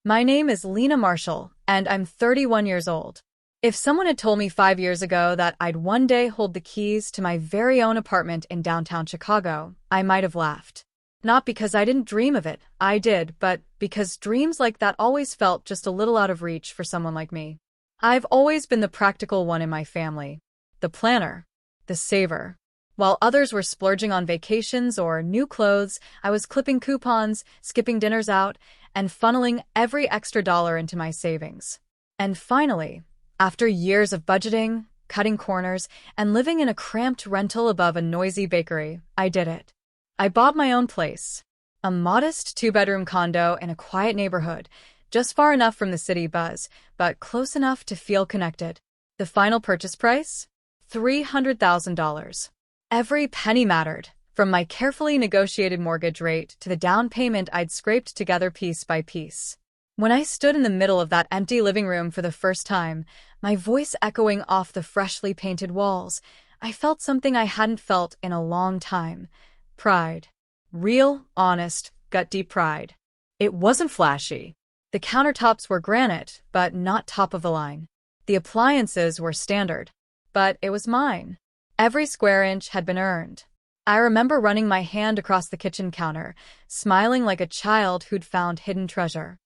My name is Lena Marshall, and I'm 31 years old. If someone had told me 5 years ago that I'd one day hold the keys to my very own apartment in downtown Chicago, I might have laughed. Not because I didn't dream of it, I did, but because dreams like that always felt just a little out of reach for someone like me. I've always been the practical one in my family, the planner, the saver. While others were splurging on vacations or new clothes, I was clipping coupons, skipping dinners out, and funneling every extra dollar into my savings. And finally, after years of budgeting, cutting corners, and living in a cramped rental above a noisy bakery, I did it. I bought my own place, a modest two-bedroom condo in a quiet neighborhood, just far enough from the city buzz, but close enough to feel connected. The final purchase price? $300,000. Every penny mattered, from my carefully negotiated mortgage rate to the down payment I'd scraped together piece by piece. When I stood in the middle of that empty living room for the first time, my voice echoing off the freshly painted walls, I felt something I hadn't felt in a long time. Pride. Real, honest, gut-deep pride. It wasn't flashy. The countertops were granite, but not top of the line. The appliances were standard, but it was mine. Every square inch had been earned. I remember running my hand across the kitchen counter, smiling like a child who'd found hidden treasure.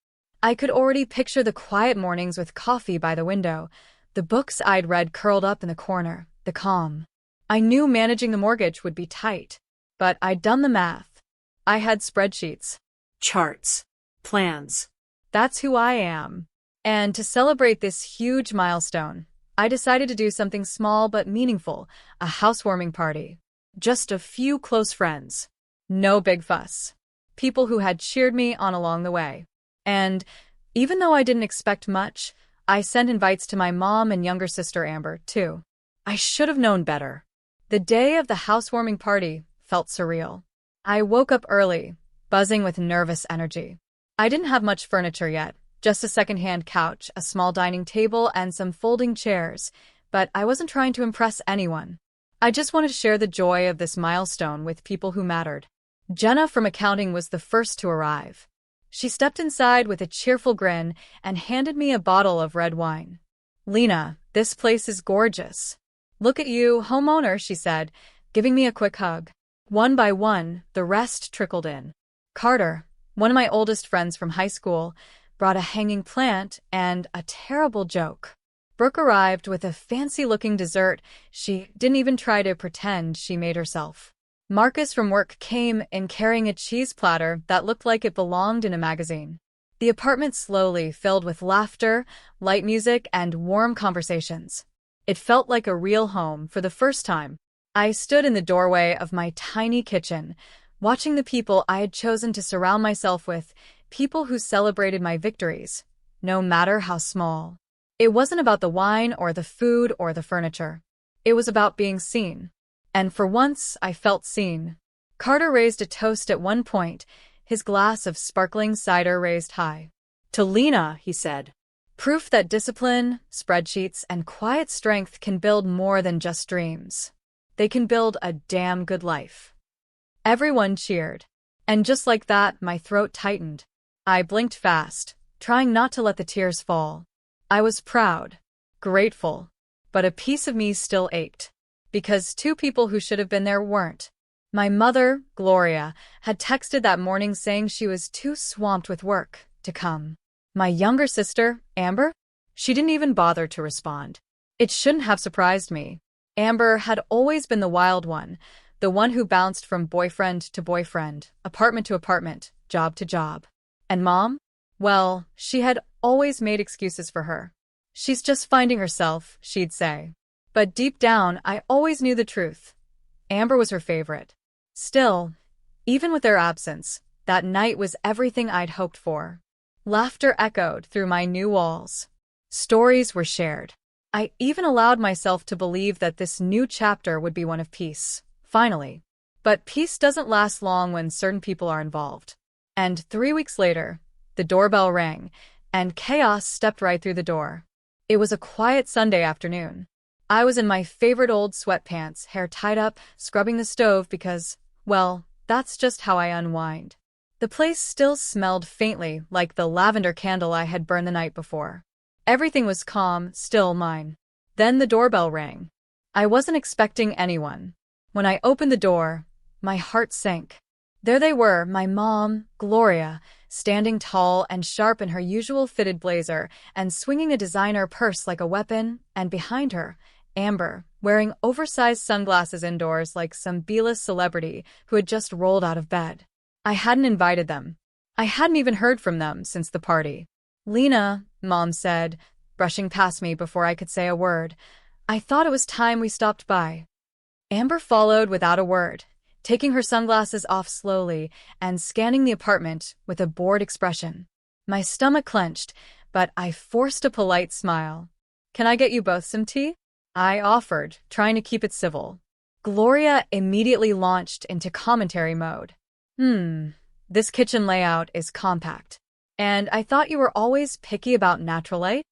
I could already picture the quiet mornings with coffee by the window, the books I'd read curled up in the corner, the calm. I knew managing the mortgage would be tight, but I'd done the math. I had spreadsheets, charts, plans. That's who I am. And to celebrate this huge milestone, I decided to do something small but meaningful, a housewarming party. Just a few close friends. No big fuss. People who had cheered me on along the way. And even though I didn't expect much, I sent invites to my mom and younger sister Amber, too. I should have known better. The day of the housewarming party felt surreal. I woke up early, buzzing with nervous energy. I didn't have much furniture yet, just a second-hand couch, a small dining table, and some folding chairs, but I wasn't trying to impress anyone. I just wanted to share the joy of this milestone with people who mattered. Jenna from accounting was the first to arrive. She stepped inside with a cheerful grin and handed me a bottle of red wine. "Lena, this place is gorgeous. Look at you, homeowner," she said, giving me a quick hug. One by one, the rest trickled in. Carter, one of my oldest friends from high school, brought a hanging plant and a terrible joke. Brooke arrived with a fancy-looking dessert. She didn't even try to pretend she made herself. Marcus from work came in carrying a cheese platter that looked like it belonged in a magazine. The apartment slowly filled with laughter, light music, and warm conversations. It felt like a real home for the first time. I stood in the doorway of my tiny kitchen, watching the people I had chosen to surround myself with, people who celebrated my victories, no matter how small. It wasn't about the wine or the food or the furniture. It was about being seen. And for once, I felt seen. Carter raised a toast at one point, his glass of sparkling cider raised high. "To Lena," he said. "Proof that discipline, spreadsheets, and quiet strength can build more than just dreams. They can build a damn good life." Everyone cheered. And just like that, my throat tightened. I blinked fast, trying not to let the tears fall. I was proud, grateful, but a piece of me still ached. Because two people who should have been there weren't. My mother, Gloria, had texted that morning saying she was too swamped with work to come. My younger sister, Amber, she didn't even bother to respond. It shouldn't have surprised me. Amber had always been the wild one, the one who bounced from boyfriend to boyfriend, apartment to apartment, job to job. And Mom? Well, she had always made excuses for her. "She's just finding herself," she'd say. But deep down, I always knew the truth. Amber was her favorite. Still, even with their absence, that night was everything I'd hoped for. Laughter echoed through my new walls. Stories were shared. I even allowed myself to believe that this new chapter would be one of peace, finally. But peace doesn't last long when certain people are involved. And 3 weeks later, the doorbell rang, and chaos stepped right through the door. It was a quiet Sunday afternoon. I was in my favorite old sweatpants, hair tied up, scrubbing the stove because, well, that's just how I unwind. The place still smelled faintly like the lavender candle I had burned the night before. Everything was calm, still mine. Then the doorbell rang. I wasn't expecting anyone. When I opened the door, my heart sank. There they were, my mom, Gloria, standing tall and sharp in her usual fitted blazer and swinging a designer purse like a weapon, and behind her, Amber, wearing oversized sunglasses indoors like some B-list celebrity who had just rolled out of bed. I hadn't invited them. I hadn't even heard from them since the party. "Lena," Mom said, brushing past me before I could say a word, "I thought it was time we stopped by." Amber followed without a word, taking her sunglasses off slowly and scanning the apartment with a bored expression. My stomach clenched, but I forced a polite smile. "Can I get you both some tea?" I offered, trying to keep it civil. Gloria immediately launched into commentary mode. This kitchen layout is compact. And I thought you were always picky about natural light?"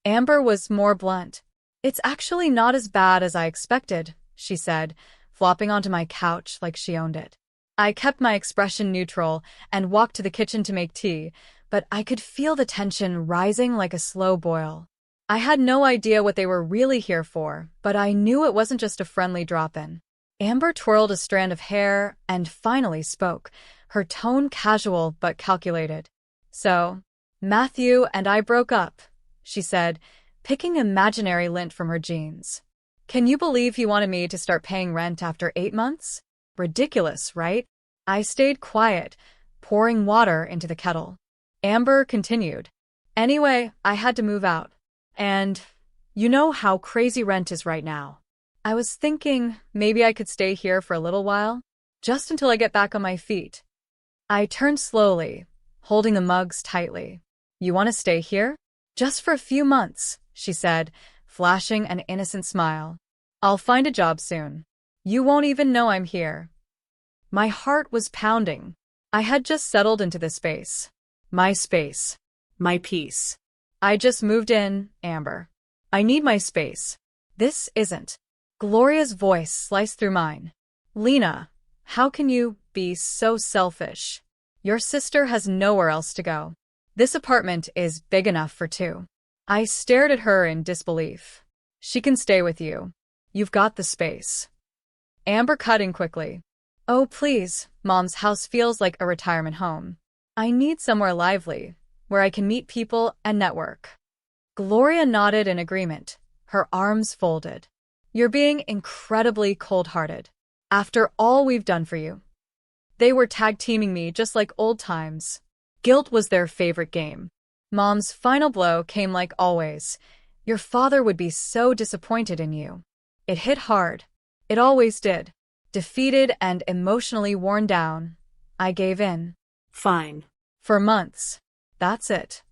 Amber was more blunt. "It's actually not as bad as I expected," she said, flopping onto my couch like she owned it. I kept my expression neutral and walked to the kitchen to make tea, but I could feel the tension rising like a slow boil. I had no idea what they were really here for, but I knew it wasn't just a friendly drop-in. Amber twirled a strand of hair and finally spoke, her tone casual but calculated. "So, Matthew and I broke up," she said, picking imaginary lint from her jeans. "Can you believe he wanted me to start paying rent after 8 months? Ridiculous, right?" I stayed quiet, pouring water into the kettle. Amber continued. "Anyway, I had to move out. And you know how crazy rent is right now. I was thinking maybe I could stay here for a little while, just until I get back on my feet." I turned slowly, holding the mugs tightly. "You want to stay here?" "Just for a few months," she said, flashing an innocent smile. "I'll find a job soon. You won't even know I'm here." My heart was pounding. I had just settled into this space. My space. My peace. "I just moved in, Amber. I need my space. This isn't." Gloria's voice sliced through mine. "Lena, how can you be so selfish? Your sister has nowhere else to go. This apartment is big enough for 2. I stared at her in disbelief. "She can stay with you. You've got the space." Amber cut in quickly. "Oh, please, Mom's house feels like a retirement home. I need somewhere lively, where I can meet people and network." Gloria nodded in agreement, her arms folded. "You're being incredibly cold-hearted. After all we've done for you." They were tag-teaming me just like old times. Guilt was their favorite game. Mom's final blow came like always. "Your father would be so disappointed in you." It hit hard. It always did. Defeated and emotionally worn down, I gave in. "Fine." For months. That's it.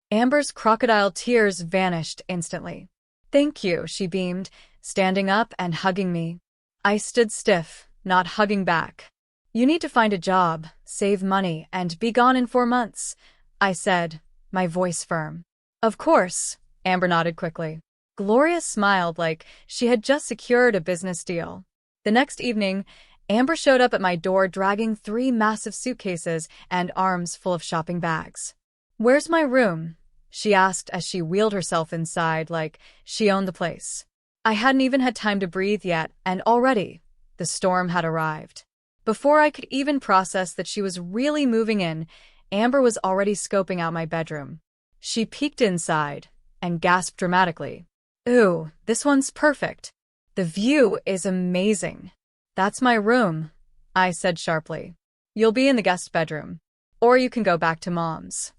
Amber's crocodile tears vanished instantly. "Thank you," she beamed, standing up and hugging me. I stood stiff, not hugging back. "You need to find a job, save money, and be gone in 4 months," I said, my voice firm. "Of course," Amber nodded quickly. Gloria smiled like she had just secured a business deal. The next evening, Amber showed up at my door dragging 3 massive suitcases and arms full of shopping bags. "Where's my room?" she asked as she wheeled herself inside like she owned the place. I hadn't even had time to breathe yet, and already, the storm had arrived. Before I could even process that she was really moving in, Amber was already scoping out my bedroom. She peeked inside and gasped dramatically. "Ooh, this one's perfect. The view is amazing." "That's my room," I said sharply. "You'll be in the guest bedroom. Or you can go back to Mom's."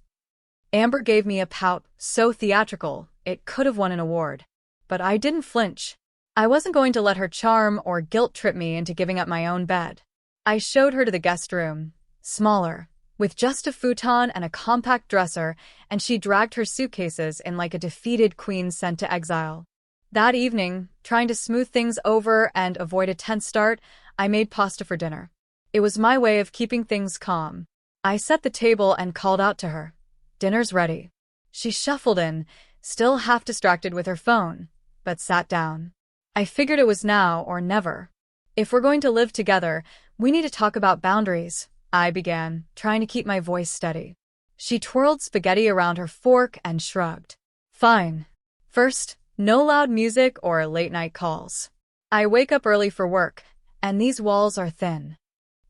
Amber gave me a pout so theatrical it could have won an award. But I didn't flinch. I wasn't going to let her charm or guilt trip me into giving up my own bed. I showed her to the guest room, smaller, with just a futon and a compact dresser, and she dragged her suitcases in like a defeated queen sent to exile. That evening, trying to smooth things over and avoid a tense start, I made pasta for dinner. It was my way of keeping things calm. I set the table and called out to her. "Dinner's ready." She shuffled in, still half distracted with her phone, but sat down. I figured it was now or never. "If we're going to live together, we need to talk about boundaries," I began, trying to keep my voice steady. She twirled spaghetti around her fork and shrugged. Fine. First, no loud music or late-night calls. I wake up early for work, and these walls are thin.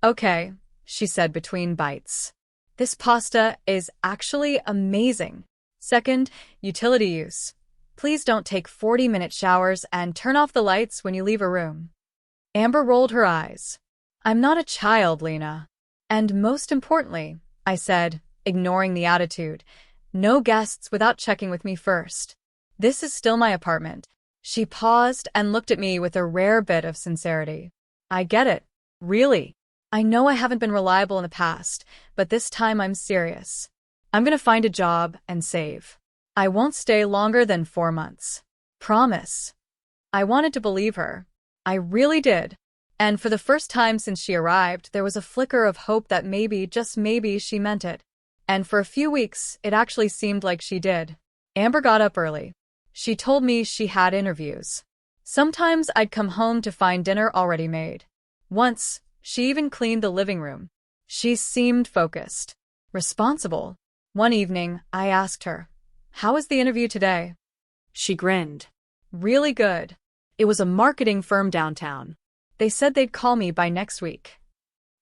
Okay, she said between bites. This pasta is actually amazing. Second, utility use. Please don't take 40-minute showers and turn off the lights when you leave a room. Amber rolled her eyes. I'm not a child, Lena. And most importantly, I said, ignoring the attitude, no guests without checking with me first. This is still my apartment. She paused and looked at me with a rare bit of sincerity. I get it. Really. I know I haven't been reliable in the past, but this time I'm serious. I'm gonna find a job and save. I won't stay longer than 4 months. Promise. I wanted to believe her. I really did. And for the first time since she arrived, there was a flicker of hope that maybe, just maybe, she meant it. And for a few weeks, it actually seemed like she did. Amber got up early. She told me she had interviews. Sometimes I'd come home to find dinner already made. Once, she even cleaned the living room. She seemed focused, responsible. One evening, I asked her, "How was the interview today?" She grinned. Really good. It was a marketing firm downtown. They said they'd call me by next week.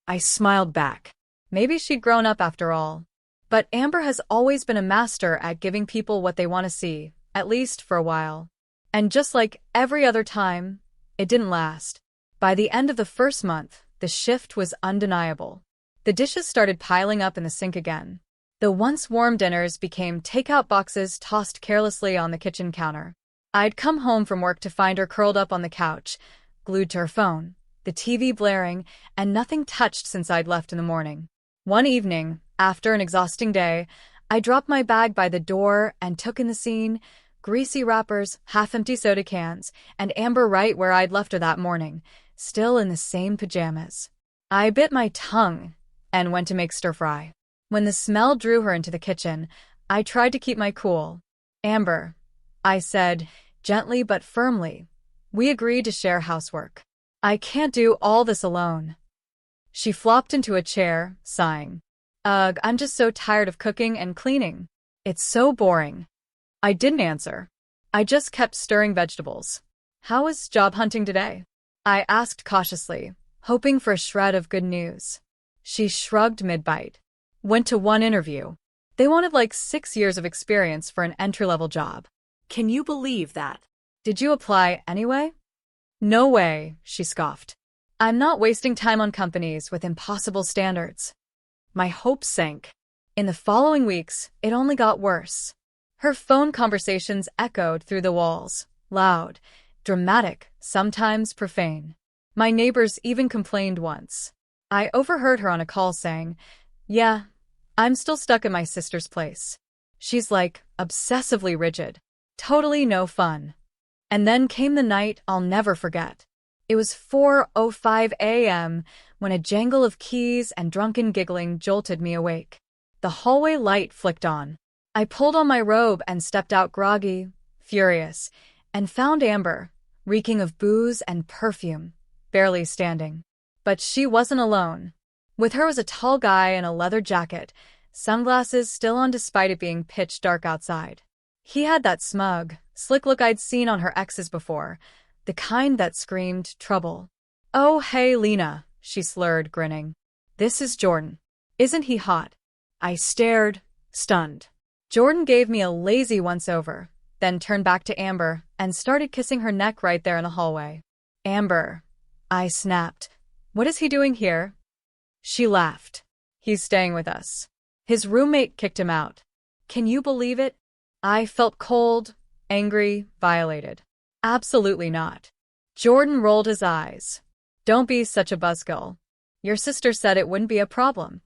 I smiled back. Maybe she'd grown up after all. But Amber has always been a master at giving people what they want to see, at least for a while. And just like every other time, it didn't last. By the end of the first month, the shift was undeniable. The dishes started piling up in the sink again. The once warm dinners became takeout boxes tossed carelessly on the kitchen counter. I'd come home from work to find her curled up on the couch, glued to her phone, the TV blaring, and nothing touched since I'd left in the morning. One evening, after an exhausting day, I dropped my bag by the door and took in the scene, greasy wrappers, half-empty soda cans, and Amber right where I'd left her that morning, still in the same pajamas. I bit my tongue and went to make stir-fry. When the smell drew her into the kitchen, I tried to keep my cool. Amber, I said, gently but firmly, we agreed to share housework. I can't do all this alone. She flopped into a chair, sighing. Ugh, I'm just so tired of cooking and cleaning. It's so boring. I didn't answer. I just kept stirring vegetables. How was job hunting today? I asked cautiously, hoping for a shred of good news. She shrugged mid-bite. Went to one interview. They wanted like 6 years of experience for an entry-level job. Can you believe that? Did you apply anyway? No way, she scoffed. I'm not wasting time on companies with impossible standards. My hopes sank. In the following weeks, it only got worse. Her phone conversations echoed through the walls, loud, dramatic, sometimes profane. My neighbors even complained once. I overheard her on a call saying, "Yeah, I'm still stuck in my sister's place. She's like, obsessively rigid. Totally no fun." And then came the night I'll never forget. It was 4:05 a.m. when a jangle of keys and drunken giggling jolted me awake. The hallway light flicked on. I pulled on my robe and stepped out groggy, furious, and found Amber, reeking of booze and perfume, barely standing. But she wasn't alone. With her was a tall guy in a leather jacket, sunglasses still on despite it being pitch dark outside. He had that smug, slick look I'd seen on her exes before, the kind that screamed trouble. "Oh, hey, Lena," she slurred, grinning. "This is Jordan. Isn't he hot?" I stared, stunned. Jordan gave me a lazy once-over, then turned back to Amber and started kissing her neck right there in the hallway. "Amber," I snapped. "What is he doing here?" She laughed. "He's staying with us. His roommate kicked him out." Can you believe it? I felt cold, angry, violated. Absolutely not. Jordan rolled his eyes. "Don't be such a buzzkill. Your sister said it wouldn't be a problem."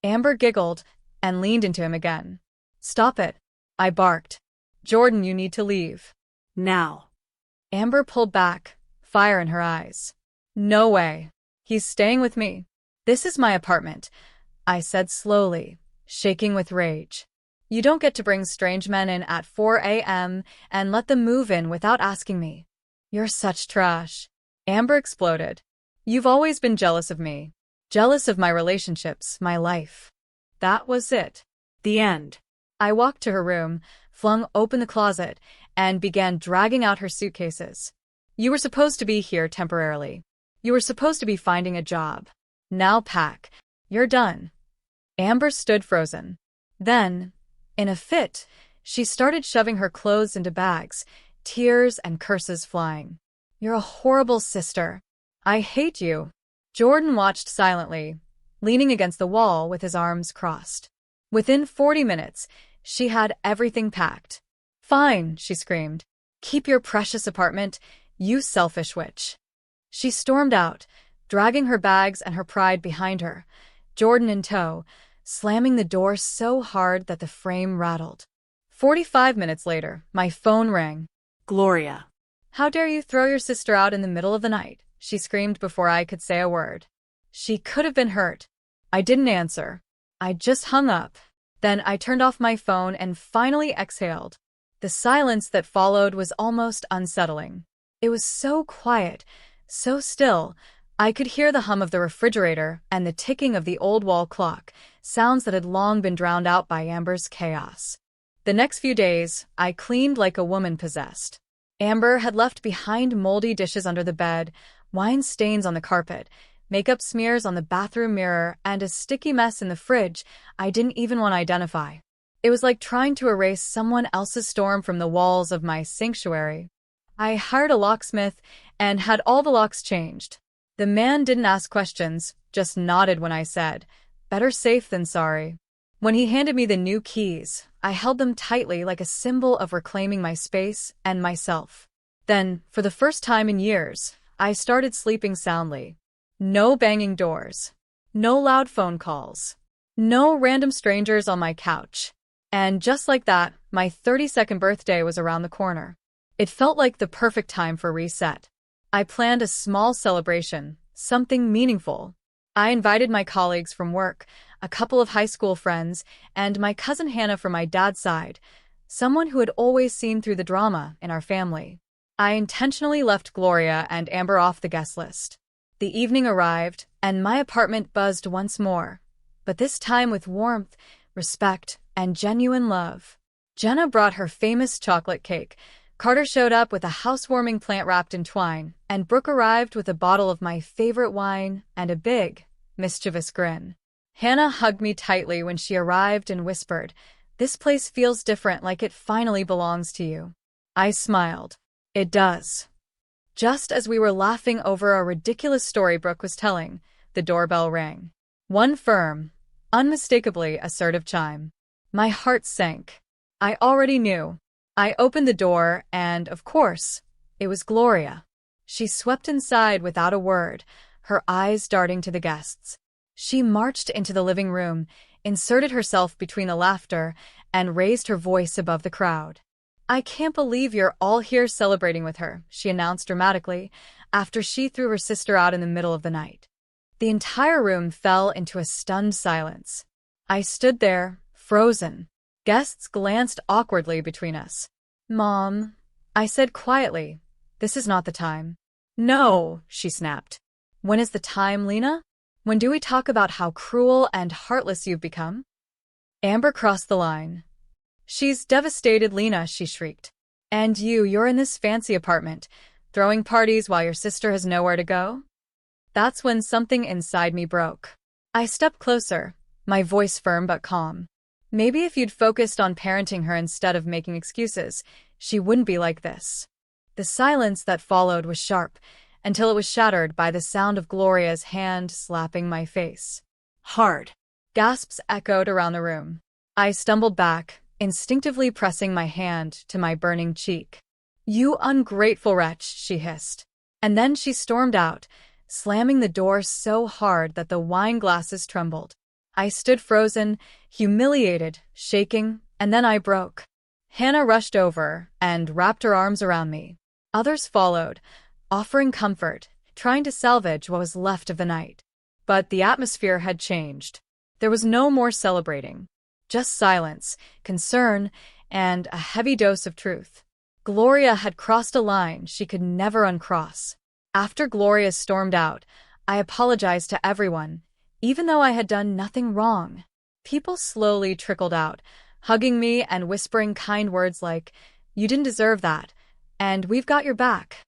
Amber giggled and leaned into him again. "Stop it," I barked. "Jordan, you need to leave. Now." Amber pulled back, fire in her eyes. "No way. He's staying with me. This is my apartment," I said slowly, shaking with rage. "You don't get to bring strange men in at 4 a.m. and let them move in without asking me." "You're such trash," Amber exploded. "You've always been jealous of me. jealous of my relationships, my life. That was it. The end. I walked to her room, flung open the closet, and began dragging out her suitcases. You were supposed to be here temporarily. You were supposed to be finding a job. Now pack. You're done. Amber stood frozen. Then, in a fit, she started shoving her clothes into bags, tears and curses flying. You're a horrible sister. I hate you. Jordan watched silently, leaning against the wall with his arms crossed. Within 40 minutes, she had everything packed. Fine, she screamed. Keep your precious apartment, you selfish witch. She stormed out, dragging her bags and her pride behind her, Jordan in tow, slamming the door so hard that the frame rattled. 45 minutes later, my phone rang. Gloria. How dare you throw your sister out in the middle of the night? She screamed before I could say a word. She could have been hurt. I didn't answer. I just hung up. Then I turned off my phone and finally exhaled. The silence that followed was almost unsettling. It was so quiet, so still. I could hear the hum of the refrigerator and the ticking of the old wall clock, sounds that had long been drowned out by Amber's chaos. The next few days, I cleaned like a woman possessed. Amber had left behind moldy dishes under the bed, wine stains on the carpet, makeup smears on the bathroom mirror, and a sticky mess in the fridge I didn't even want to identify. It was like trying to erase someone else's storm from the walls of my sanctuary. I hired a locksmith and had all the locks changed. The man didn't ask questions, just nodded when I said, "Better safe than sorry." When he handed me the new keys, I held them tightly like a symbol of reclaiming my space and myself. Then, for the first time in years, I started sleeping soundly. No banging doors. No loud phone calls. No random strangers on my couch. And just like that, my 32nd birthday was around the corner. It felt like the perfect time for reset. I planned a small celebration, something meaningful. I invited my colleagues from work, a couple of high school friends, and my cousin Hannah from my dad's side, someone who had always seen through the drama in our family. I intentionally left Gloria and Amber off the guest list. The evening arrived, and my apartment buzzed once more, but this time with warmth, respect, and genuine love. Jenna brought her famous chocolate cake, Carter showed up with a housewarming plant wrapped in twine, and Brooke arrived with a bottle of my favorite wine and a big, mischievous grin. Hannah hugged me tightly when she arrived and whispered, "This place feels different, like it finally belongs to you." I smiled. It does. Just as we were laughing over a ridiculous story Brooke was telling, the doorbell rang. One firm, unmistakably assertive chime. My heart sank. I already knew. I opened the door and, of course, it was Gloria. She swept inside without a word, her eyes darting to the guests. She marched into the living room, inserted herself between the laughter, and raised her voice above the crowd. "I can't believe you're all here celebrating with her," she announced dramatically, after she threw her sister out in the middle of the night. The entire room fell into a stunned silence. I stood there, frozen. Guests glanced awkwardly between us. "Mom," I said quietly, "this is not the time." "No," she snapped. "When is the time, Lena? When do we talk about how cruel and heartless you've become?" Amber crossed the line. "She's devastated, Lena," she shrieked. "And you're in this fancy apartment, throwing parties while your sister has nowhere to go?" That's when something inside me broke. I stepped closer, my voice firm but calm. "Maybe if you'd focused on parenting her instead of making excuses, she wouldn't be like this." The silence that followed was sharp, until it was shattered by the sound of Gloria's hand slapping my face. Hard. Gasps echoed around the room. I stumbled back, instinctively pressing my hand to my burning cheek. "You ungrateful wretch," she hissed. And then she stormed out, slamming the door so hard that the wine glasses trembled. I stood frozen, humiliated, shaking, and then I broke. Hannah rushed over and wrapped her arms around me. Others followed, offering comfort, trying to salvage what was left of the night. But the atmosphere had changed. There was no more celebrating. Just silence, concern, and a heavy dose of truth. Gloria had crossed a line she could never uncross. After Gloria stormed out, I apologized to everyone, even though I had done nothing wrong. People slowly trickled out, hugging me and whispering kind words like, "You didn't deserve that," and "We've got your back."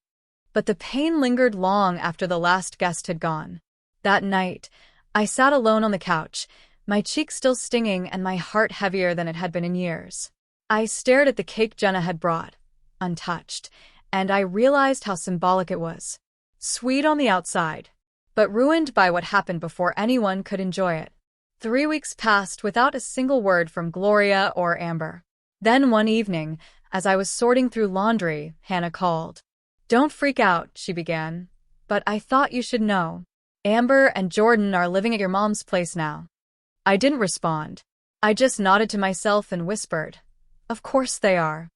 But the pain lingered long after the last guest had gone. That night, I sat alone on the couch, my cheek still stinging and my heart heavier than it had been in years. I stared at the cake Jenna had brought, untouched, and I realized how symbolic it was. Sweet on the outside, but ruined by what happened before anyone could enjoy it. 3 weeks passed without a single word from Gloria or Amber. Then one evening, as I was sorting through laundry, Hannah called. "Don't freak out," she began, "but I thought you should know. Amber and Jordan are living at your mom's place now." I didn't respond. I just nodded to myself and whispered, "Of course they are."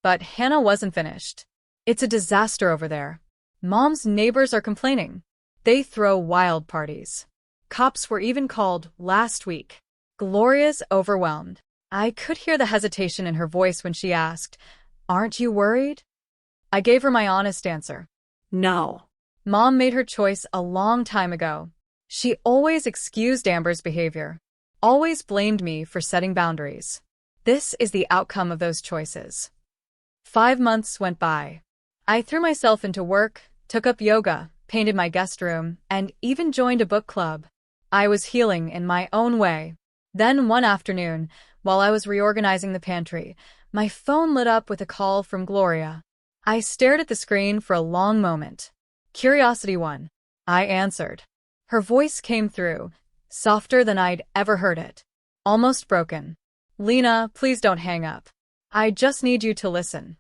But Hannah wasn't finished. "It's a disaster over there. Mom's neighbors are complaining. They throw wild parties. Cops were even called last week." Gloria's overwhelmed. I could hear the hesitation in her voice when she asked, "Aren't you worried?" I gave her my honest answer. No. Mom made her choice a long time ago. She always excused Amber's behavior, always blamed me for setting boundaries. This is the outcome of those choices. 5 months went by. I threw myself into work, took up yoga, painted my guest room, and even joined a book club. I was healing in my own way. Then one afternoon, while I was reorganizing the pantry, my phone lit up with a call from Gloria. I stared at the screen for a long moment. Curiosity won. I answered. Her voice came through, softer than I'd ever heard it. Almost broken. "Lena, please don't hang up. I just need you to listen."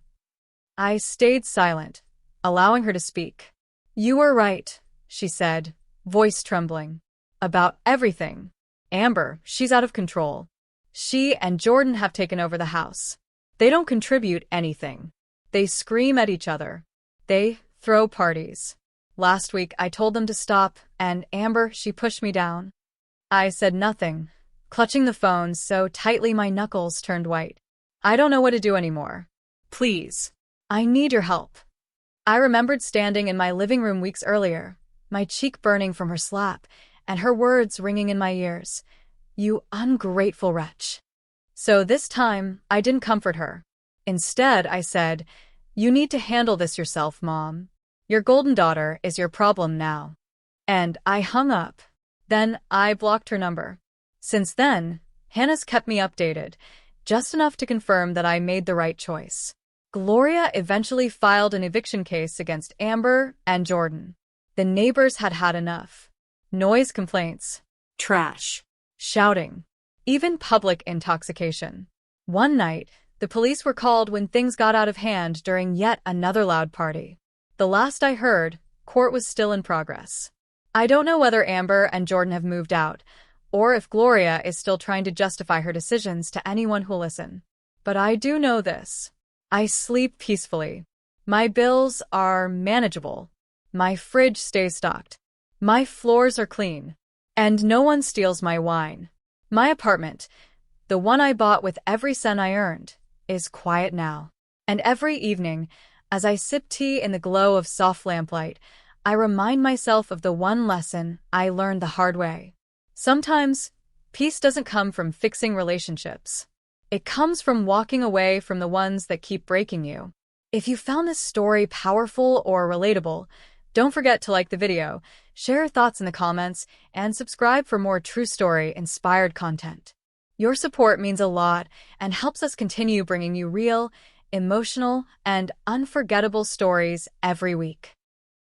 I stayed silent, allowing her to speak. "You were right," she said, voice trembling. "About everything. Amber, she's out of control. She and Jordan have taken over the house. They don't contribute anything. They scream at each other. They throw parties. Last week I told them to stop, and Amber, she pushed me down." I said nothing, clutching the phone so tightly my knuckles turned white. "I don't know what to do anymore. Please. I need your help." I remembered standing in my living room weeks earlier, my cheek burning from her slap, and her words ringing in my ears. "You ungrateful wretch." So this time, I didn't comfort her. Instead, I said, "You need to handle this yourself, Mom. Your golden daughter is your problem now." And I hung up. Then I blocked her number. Since then, Hannah's kept me updated, just enough to confirm that I made the right choice. Gloria eventually filed an eviction case against Amber and Jordan. The neighbors had had enough. Noise complaints, Trash. shouting, even public intoxication. One night, the police were called when things got out of hand during yet another loud party. The last I heard, court was still in progress. I don't know whether Amber and Jordan have moved out, or if Gloria is still trying to justify her decisions to anyone who'll listen. But I do know this. I sleep peacefully. My bills are manageable. My fridge stays stocked. My floors are clean. And no one steals my wine. My apartment, the one I bought with every cent I earned, is quiet now. And every evening, as I sip tea in the glow of soft lamplight, I remind myself of the one lesson I learned the hard way. Sometimes, peace doesn't come from fixing relationships. It comes from walking away from the ones that keep breaking you. If you found this story powerful or relatable, don't forget to like the video, share your thoughts in the comments, and subscribe for more true story-inspired content. Your support means a lot and helps us continue bringing you real, emotional, and unforgettable stories every week.